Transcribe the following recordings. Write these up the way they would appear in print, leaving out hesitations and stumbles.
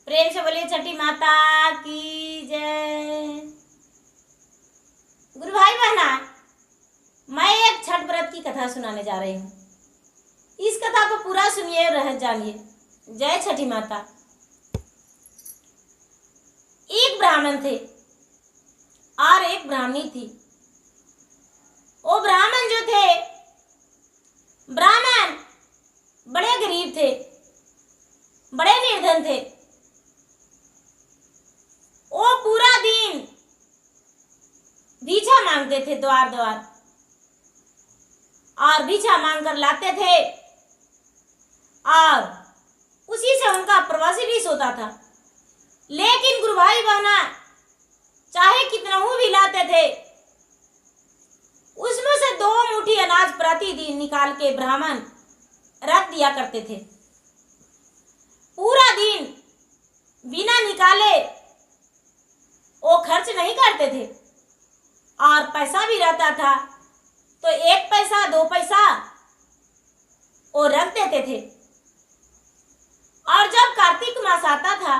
प्रेम से बोलिए छठी माता की जय। गुरु भाई बहना, मैं एक छठ व्रत की कथा सुनाने जा रही हूँ। इस कथा को पूरा सुनिए और रह जानिए। जय छठी माता। एक ब्राह्मण थे और एक ब्राह्मणी थी। वो ब्राह्मण जो थे, ब्राह्मण बड़े गरीब थे, बड़े निर्धन थे। वो पूरा दिन भिक्षा मांगते थे द्वार द्वार, और भिक्षा मांग कर लाते थे और उसी से उनका प्रवासी होता था। लेकिन गुरु भाई बहना, चाहे कितना भी लाते थे, उसमें से 2 मुट्ठी अनाज प्रतिदिन निकाल के ब्राह्मण रख दिया करते थे। पूरा दिन बिना निकाले वो खर्च नहीं करते थे, और पैसा भी रहता था तो 1 पैसा 2 पैसा वो रख देते थे। और जब कार्तिक मास आता था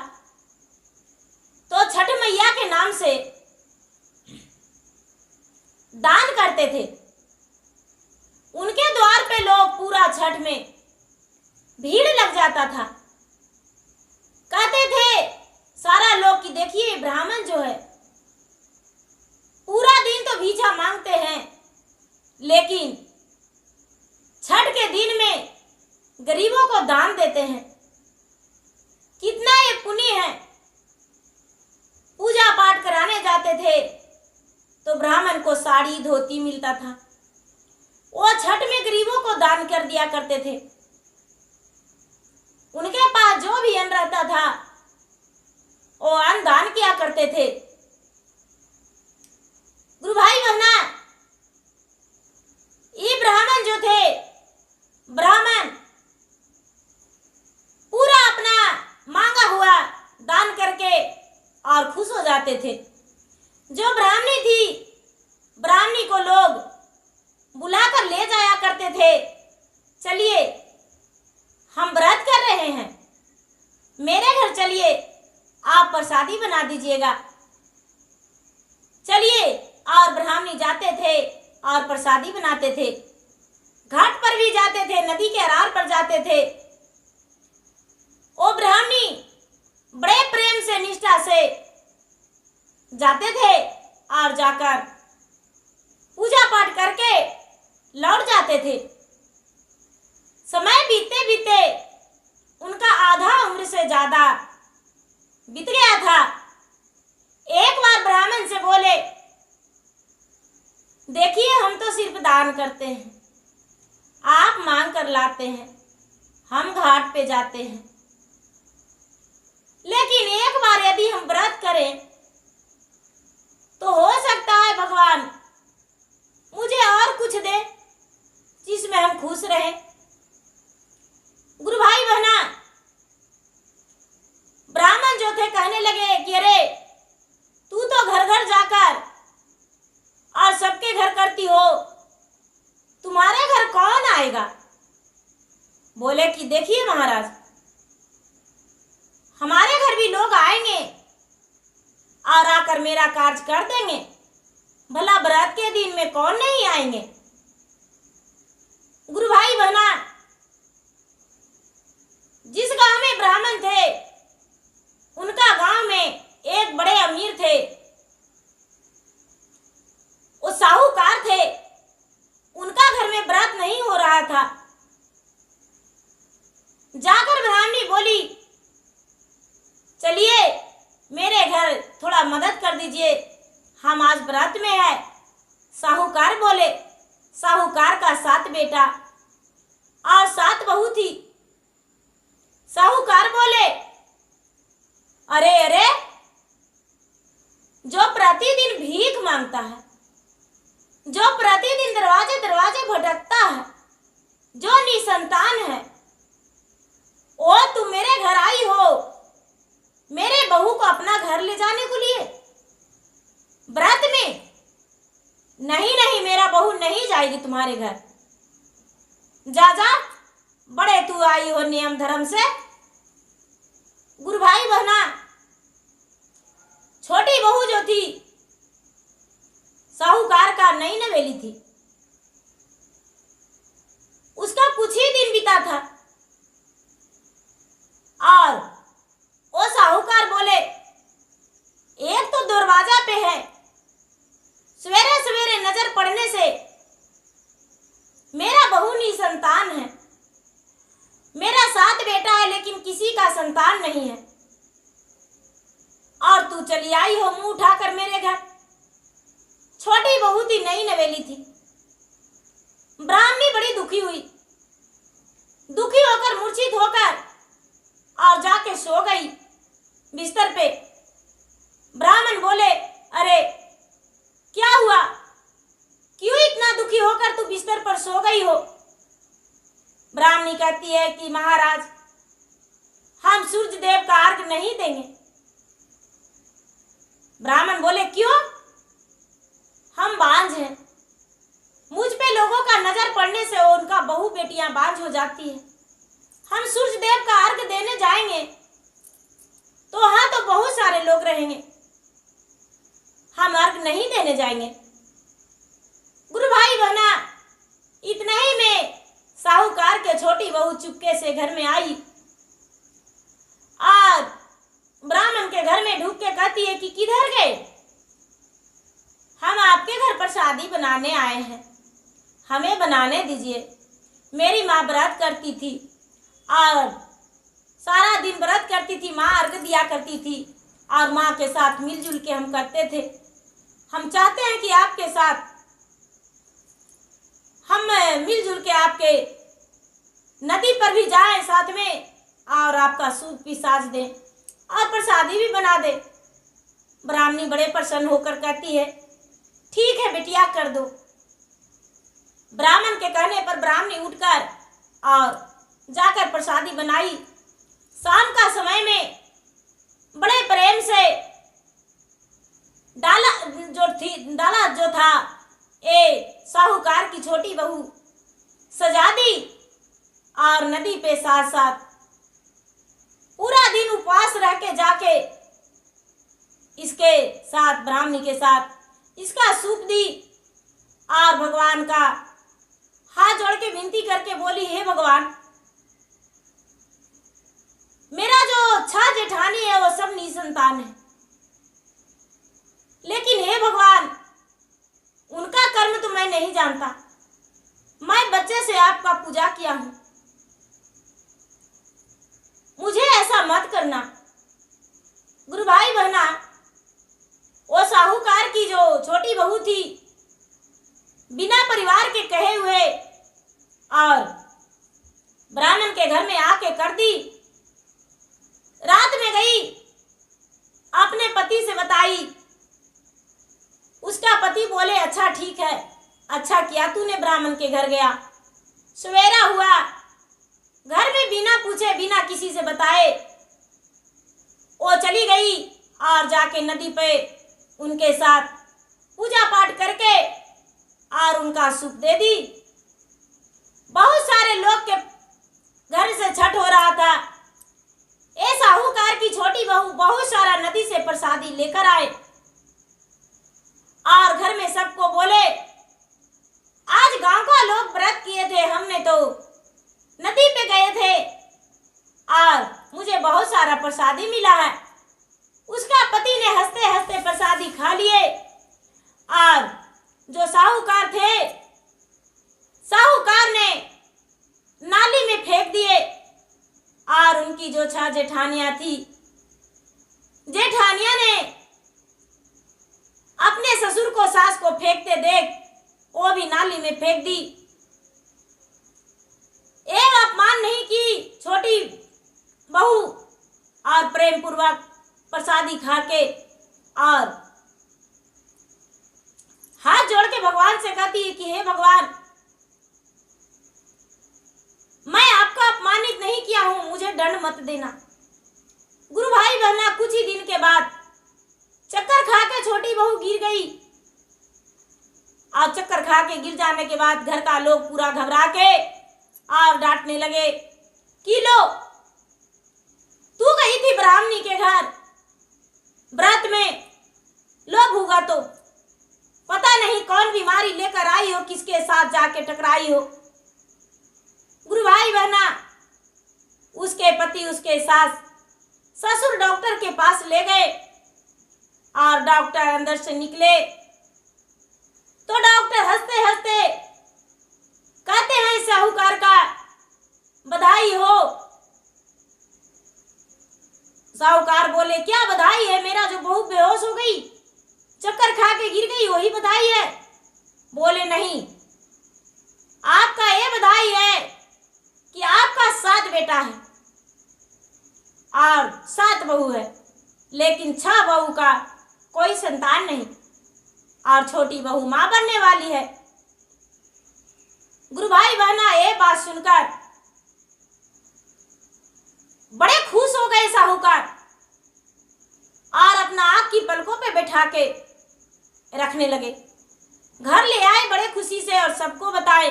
तो छठ मैया के नाम से दान करते थे। उनके द्वार पे लोग पूरा छठ में भीड़ लग जाता था। कहते थे सारा लोग कि देखिए ब्राह्मण जो है पूरा दिन तो भिक्षा मांगते हैं, लेकिन छठ के दिन में गरीबों को दान देते हैं। कितना ये पुण्य है। पूजा पाठ कराने जाते थे तो ब्राह्मण को साड़ी धोती मिलता था। वो छठ में गरीबों को दान कर दिया करते थे। उनके पास जो भी अन्न रहता था वो अन्न दान किया करते थे। गुरु भाई बहना, ये ब्राह्मण जो थे, ब्राह्मण पूरा अपना मांगा हुआ दान करके और खुश हो जाते थे। जो ब्राह्मणी थी, ब्राह्मणी को लोग बुलाकर ले जाया करते थे। चलिए हम व्रत कर रहे हैं, मेरे घर चलिए, आप प्रसादी बना दीजिएगा। चलिए, और ब्राह्मणी जाते थे और प्रसादी बनाते थे। घाट पर भी जाते थे, नदी के अरार पर जाते थे। वो ब्राह्मणी बड़े प्रेम से निष्ठा से जाते थे और जाकर पूजा पाठ करके लौट जाते थे। समय बीतते बीतते उनका आधा उम्र से ज्यादा बीत गया था। एक बार ब्राह्मण से बोले, देखिए हम तो सिर्फ दान करते हैं, आप मांग कर लाते हैं, हम घाट पे जाते हैं, लेकिन एक बार यदि हम व्रत करें तो हो सकता है भगवान मुझे और कुछ दे जिसमें हम खुश रहें। गुरु भाई बहना, ब्राह्मण जो थे कहने लगे कि अरे तू तो घर घर जाकर और सबके घर करती हो, तुम्हारे घर कौन आएगा? बोले कि देखिए महाराज, हमारे घर भी लोग आएंगे और आकर मेरा कार्य कर देंगे। भला व्रत के दिन में कौन नहीं आएंगे? गुरु भाई बहना, जिस गांव में ब्राह्मण थे, उनका गांव में एक बड़े अमीर थे। वो साहूकार थे। उनका घर में व्रत नहीं हो रहा था। जाकर ब्राह्मणी बोली, चलिए मेरे घर थोड़ा मदद कर दीजिए, हम आज व्रत में है। साहूकार बोले, साहूकार का 7 बेटा और 7 बहू थी। साहूकार बोले, अरे अरे, जो प्रतिदिन भीख मांगता है, जो प्रतिदिन दरवाजे दरवाजे भटकता है, जो निसंतान है, वो तुम मेरे घर आई हो मेरे बहू को अपना घर ले जाने को लिए व्रत में? नहीं नहीं, मेरा बहू नहीं जाएगी तुम्हारे घर। जा जा, बड़े तू आई हो नियम धर्म से। गुरु भाई बहना, ही साहूकार का नई नवेली थी। उसका कुछ ही दिन बीता था और वो साहूकार बोले, एक तो दरवाजा पे है, सवेरे सवेरे नजर पड़ने से मेरा बहू निसंतान है, मेरा 7 बेटा है लेकिन किसी का संतान नहीं है, और तू चली आई हो मुंह उठाकर मेरे घर। छोटी बहू थी, नई नवेली थी। ब्राह्मणी बड़ी दुखी हुई, दुखी होकर मूर्छित होकर और जाके सो गई बिस्तर पे। ब्राह्मण बोले, अरे क्या हुआ, क्यों इतना दुखी होकर तू बिस्तर पर सो गई हो? ब्राह्मणी कहती है कि महाराज, हम सूर्य देव का अर्घ नहीं देंगे। ब्राह्मण बोले, क्यों? हम बांझ हैं, मुझ पे लोगों का नजर पड़ने से उनका बहू बेटियां बांझ हो जाती है। हम सूर्य देव का अर्घ देने जाएंगे तो वहां तो बहुत सारे लोग रहेंगे, हम अर्घ नहीं देने जाएंगे। गुरु भाई बहना, इतना ही में साहूकार के छोटी बहू चुपके से घर में आई और ब्राह्मण के घर में ढूक के कहती है कि किधर गए? हम आपके घर पर शादी बनाने आए हैं, हमें बनाने दीजिए। मेरी माँ व्रत करती थी और सारा दिन व्रत करती थी, माँ अर्घ दिया करती थी और माँ के साथ मिलजुल के हम करते थे। हम चाहते हैं कि आपके साथ हम मिलजुल के आपके नदी पर भी जाएं साथ में और आपका सूप भी साज दें और प्रसादी भी बना दे। ब्राह्मणी बड़े प्रसन्न होकर कहती है, ठीक है बेटिया, कर दो। ब्राह्मण के कहने पर ब्राह्मणी उठकर और जाकर प्रसादी बनाई। शाम का समय में बड़े प्रेम से डाला जो था साहूकार की छोटी बहू सजा दी और नदी पे साथ साथ पूरा दिन उपवास रह के जाके इसके साथ ब्राह्मणी के साथ इसका सूप दी और भगवान का हाथ जोड़ के विनती करके बोली, हे भगवान, मेरा जो 6 जेठानी है वो सब निसंतान है, लेकिन हे भगवान, उनका कर्म तो मैं नहीं जानता। मैं बच्चे से आपका पूजा किया हूं, मुझे ऐसा मत करना। गुरु भाई बहना, वो साहूकार की जो छोटी बहू थी, बिना परिवार के कहे हुए और ब्राह्मण के घर में आके कर दी। रात में गई, अपने पति से बताई। उसका पति बोले, अच्छा ठीक है, अच्छा किया तूने ब्राह्मण के घर गया। सवेरा हुआ, घर में बिना पूछे बिना किसी से बताए वो चली गई और जाके नदी पे उनके साथ पूजा पाठ करके और उनका सूप दे दी। बहुत सारे लोग के घर से छठ हो रहा था। ए साहूकार की छोटी बहू बहुत सारा नदी से प्रसादी लेकर आए और घर में सबको बोले, आज गांव का लोग व्रत किए थे, हमने तो नदी पे गए थे और मुझे बहुत सारा प्रसादी मिला है। उसका पति ने हंसते हंसते प्रसादी खा लिए और जो साहूकार थे, साहूकार ने नाली में फेंक दिए और उनकी जो 6 जेठानियां थी, जेठानियां ने अपने ससुर को सास को फेंकते देख वो भी नाली में फेंक दी। एक अपमान नहीं की छोटी बहू और प्रेम पूर्वक प्रसादी खा के और हाथ जोड़ के भगवान से कहती है कि हे भगवान, मैं आपका अपमानित नहीं किया हूं, मुझे दंड मत देना। गुरु भाई बहना, कुछ ही दिन के बाद चक्कर खा के छोटी बहू गिर गई और चक्कर खा के गिर जाने के बाद घर का लोग पूरा घबरा के और डांटने लगे कि लो, तू गई थी ब्राह्मणी के घर व्रत में, लोग कब होगा तो पता नहीं कौन बीमारी लेकर आई हो, किसके साथ जाके टकराई हो। गुरु भाई बहना, उसके पति उसके सास ससुर डॉक्टर के पास ले गए और डॉक्टर अंदर से निकले तो डॉक्टर हंसते हंसते कहते हैं साहूकार का बधाई हो। साहूकार बोले क्या बधाई है, मेरा जो बहू बेहोश हो गई, चक्कर खा के गिर गई, वही बधाई है। बोले नहीं, आपका ये बधाई है कि आपका 7 बेटा है और 7 बहू है, लेकिन 6 बहू का कोई संतान नहीं और छोटी बहू मां बनने वाली है। गुरु भाई बहना, ये बात सुनकर बड़े खुश हो गए साहूकार और अपना आग की पलकों पे बैठा के रखने लगे। घर ले आए बड़े खुशी से और सबको बताए।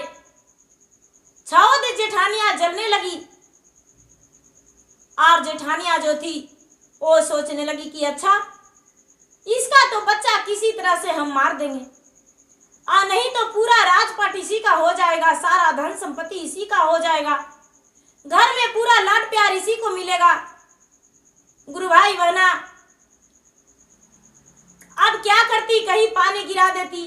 6 जेठानियां जलने लगी और जेठानियां जो थी वो सोचने लगी कि अच्छा, इसका तो बच्चा किसी तरह से हम मार देंगे और नहीं तो पूरा राजपाट इसी का हो जाएगा, सारा धन संपत्ति इसी का हो जाएगा, घर में पूरा लाड प्यार इसी को मिलेगा। गुरु भाई बहना, अब क्या करती, कहीं पानी गिरा देती,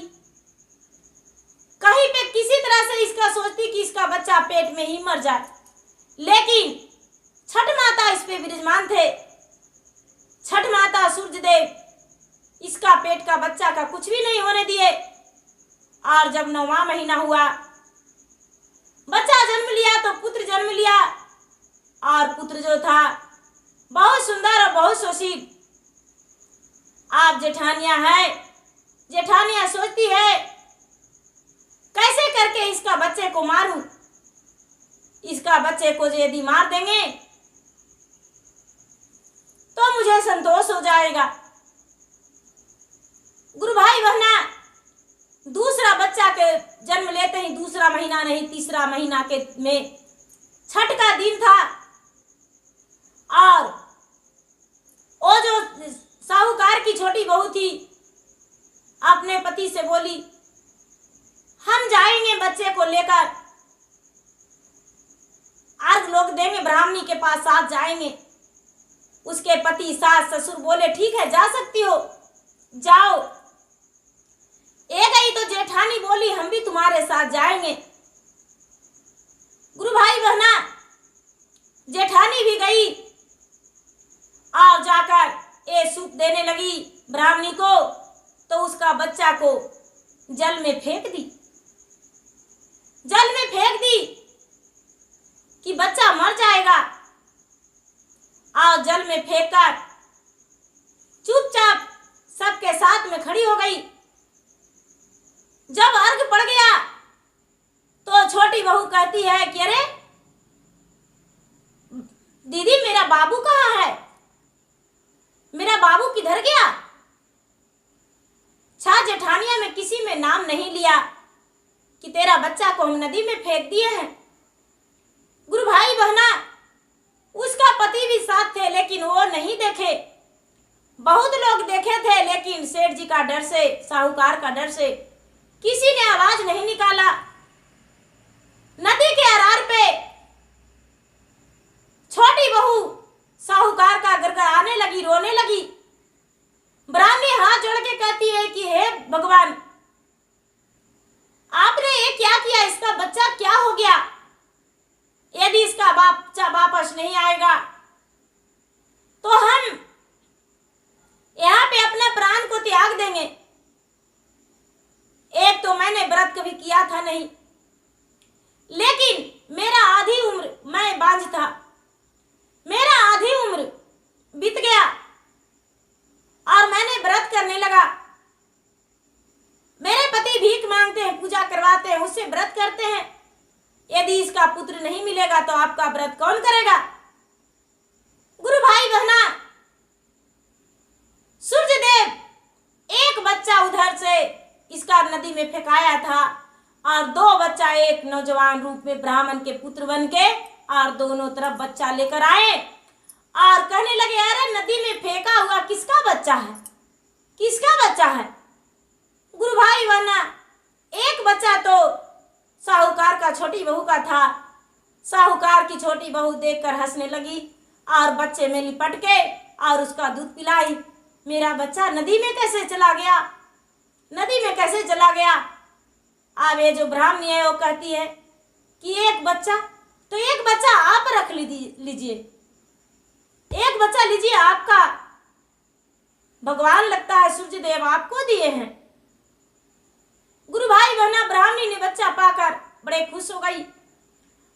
कहीं पे किसी तरह से इसका सोचती कि इसका बच्चा पेट में ही मर जाए। लेकिन छठ माता इस पे विराजमान थे। छठ माता सूर्य देव इसका पेट का बच्चा का कुछ भी नहीं होने दिए और जब 9वां महीना हुआ, बच्चा जन्म लिया तो पुत्र जन्म लिया और पुत्र जो था बहुत सुंदर और बहुत सुशील। आप जेठानियां है, जेठानियां सोचती है कैसे करके इसका बच्चे को मारूं, इसका बच्चे को यदि मार देंगे तो मुझे संतोष हो जाएगा। गुरु भाई बहना, दूसरा बच्चा के जन्म लेते ही, दूसरा महीना नहीं 3रा महीना के में छठ का दिन था और वो जो साहूकार की छोटी बहू थी अपने पति से बोली, हम जाएंगे बच्चे को लेकर, आज लोग देंगे ब्राह्मणी के पास, साथ जाएंगे। उसके पति सास ससुर बोले ठीक है, जा सकती हो, जाओ। एक गई तो जेठानी बोली हम भी तुम्हारे साथ जाएंगे। गुरु भाई बहना, जेठानी भी गई और जाकर सूप देने लगी ब्राह्मणी को, तो उसका बच्चा को जल में फेंक दी। जल में फेंक दी कि बच्चा मर जाएगा और जल में फेंककर चुपचाप सबके साथ में खड़ी हो गई। जब अर्घ पड़ गया तो छोटी बहू कहती है कि अरे दीदी, मेरा बाबू कहाँ है, मेरा बाबू किधर गया। 6 जेठानिया में किसी में नाम नहीं लिया कि तेरा बच्चा को हम नदी में फेंक दिए हैं। गुरु भाई बहना, उसका पति भी साथ थे लेकिन वो नहीं देखे। बहुत लोग देखे थे लेकिन सेठ जी का डर से, साहूकार का डर से किसी ने आवाज नहीं निकाला। नदी के अरार पे छोटी बहू साहूकार का गड़गड़ाने लगी, रोने लगी। ब्राह्मणी हाथ जोड़ के कहती है कि हे भगवान, आपने ये क्या किया, इसका बच्चा क्या हो गया। यदि इसका बच्चा वापस नहीं आएगा तो हम यहाँ पे अपने प्राण को त्याग देंगे। एक तो मैंने व्रत कभी किया था नहीं, लेकिन मेरा आधी उम्र, मैं बांझ था, मेरा आधी उम्र बीत गया और मैंने व्रत करने लगा। मेरे पति भीख मांगते हैं, पूजा करवाते हैं, उससे व्रत करते हैं। यदि इसका पुत्र नहीं मिलेगा तो आपका व्रत कौन करेगा। गुरु भाई बहना, सूर्य देव एक बच्चा उधर से इसका नदी में फेंकाया था और 2 बच्चा एक नौजवान रूप में ब्राह्मण के पुत्र बन के और दोनों तरफ बच्चा लेकर आए और कहने लगे अरे नदी में फेंका हुआ किसका बच्चा है, किसका बच्चा बच्चा है। गुरु भाई बहना, एक बच्चा तो साहूकार का छोटी बहू का था। साहूकार की छोटी बहू देखकर हंसने लगी और बच्चे में लिपट के और उसका दूध पिलाई। मेरा बच्चा नदी में कैसे चला गया, नदी में कैसे चला गया। अब ये जो ब्राह्मणी है वो कहती है कि एक बच्चा, तो एक बच्चा आप रख लीजिए, एक बच्चा लीजिए, आपका भगवान लगता है सूर्यदेव आपको दिए हैं। गुरु भाई बहना, ब्राह्मणी ने बच्चा पाकर बड़े खुश हो गई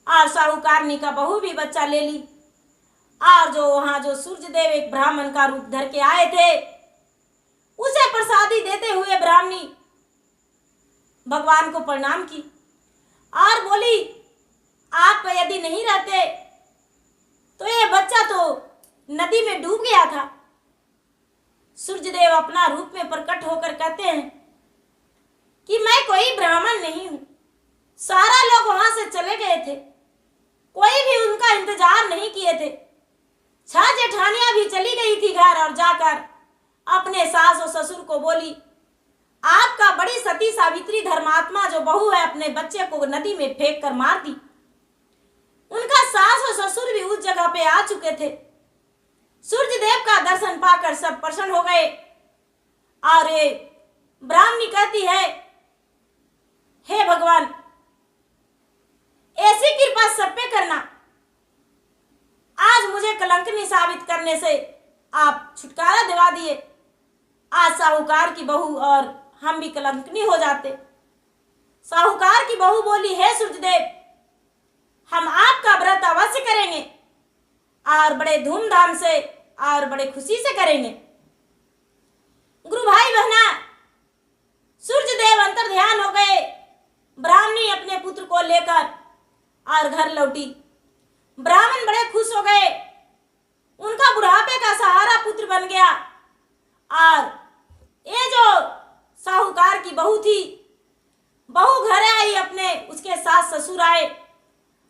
और साहूकारनी का बहू भी बच्चा ले ली। और जो वहां जो सूर्यदेव एक ब्राह्मण का रूप धर के आए थे, उसे प्रसादी देते हुए ब्राह्मणी भगवान को प्रणाम की और बोली, आप यदि नहीं रहते तो ये बच्चा तो नदी में डूब गया था। सूर्यदेव अपना रूप में प्रकट होकर कहते हैं कि मैं कोई ब्राह्मण नहीं हूं। सारा लोग वहां से चले गए थे, कोई भी उनका इंतजार नहीं किए थे। 6 जेठानियां भी चली गई थी घर और जाकर अपने सास और ससुर को बोली, आपका बड़ी सती सावित्री धर्मात्मा जो बहू है अपने बच्चे को नदी में फेंक कर मार दी। उनका सास और ससुर भी उस जगह पे आ चुके थे। सूर्यदेव का दर्शन पाकर सब प्रसन्न हो गए और ये ब्राह्मणी कहती है, हे भगवान, ऐसी कृपा सब पे करना। आज मुझे कलंकनी साबित करने से आप छुटकारा दिवा दिए। आज साहूकार की बहू और हम भी कलंकनी हो जाते। साहूकार की बहू बोली, हे सूर्यदेव, हम आपका व्रत अवश्य करेंगे और बड़े धूमधाम से और बड़े खुशी से करेंगे। गुरु भाई बहना, सूर्यदेव अंतर ध्यान हो गए। ब्राह्मणी अपने पुत्र को लेकर और घर लौटी। ब्राह्मण बड़े खुश हो गए, उनका बुढ़ापे का सहारा पुत्र बन गया। और ये जो साहूकार की बहू थी, बहू घर आई अपने, उसके सास ससुर आए।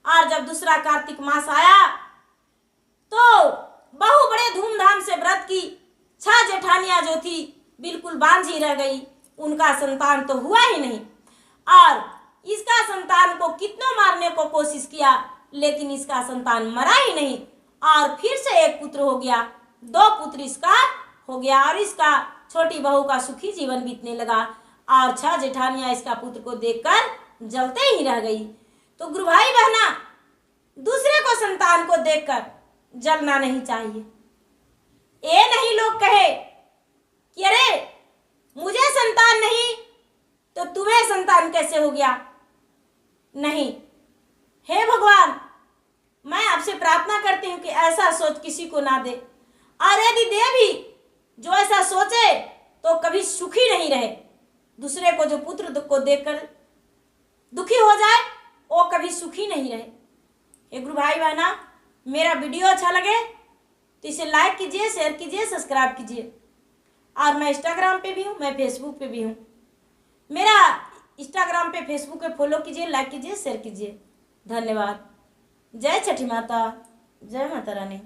और जब दूसरा कार्तिक मास आया तो बहू बड़े धूमधाम से व्रत की। 6 जेठानियां जो थी बिल्कुल बांझी रह गई, उनका संतान तो हुआ ही नहीं। और इसका संतान को कितनों मारने को कोशिश किया, लेकिन इसका संतान मरा ही नहीं। और फिर से एक पुत्र हो गया, 2 पुत्र इसका हो गया और इसका छोटी बहू का सुखी जीवन बीतने लगा। और 6 जेठानियां इसका पुत्र को देखकर जलते ही रह गई। तो गुरु भाई बहना, दूसरे को संतान को देखकर जलना नहीं चाहिए। ये नहीं लोग कहे कि अरे मुझे संतान नहीं तो तुम्हें संतान कैसे हो गया। नहीं, हे भगवान, मैं आपसे प्रार्थना करती हूँ कि ऐसा सोच किसी को ना दे। और यदि दे भी, जो ऐसा सोचे तो कभी सुखी नहीं रहे। दूसरे को जो पुत्र को देखकर दुखी हो जाए, वो कभी सुखी नहीं रहे। हे गुरु भाई बहना, मेरा वीडियो अच्छा लगे तो इसे लाइक कीजिए, शेयर कीजिए, सब्सक्राइब कीजिए। और मैं इंस्टाग्राम पे भी हूँ, मैं फेसबुक पे भी हूँ। मेरा इंस्टाग्राम पे फेसबुक पे फॉलो कीजिए, लाइक कीजिए, शेयर कीजिए। धन्यवाद। जय छठी माता, जय माता रानी।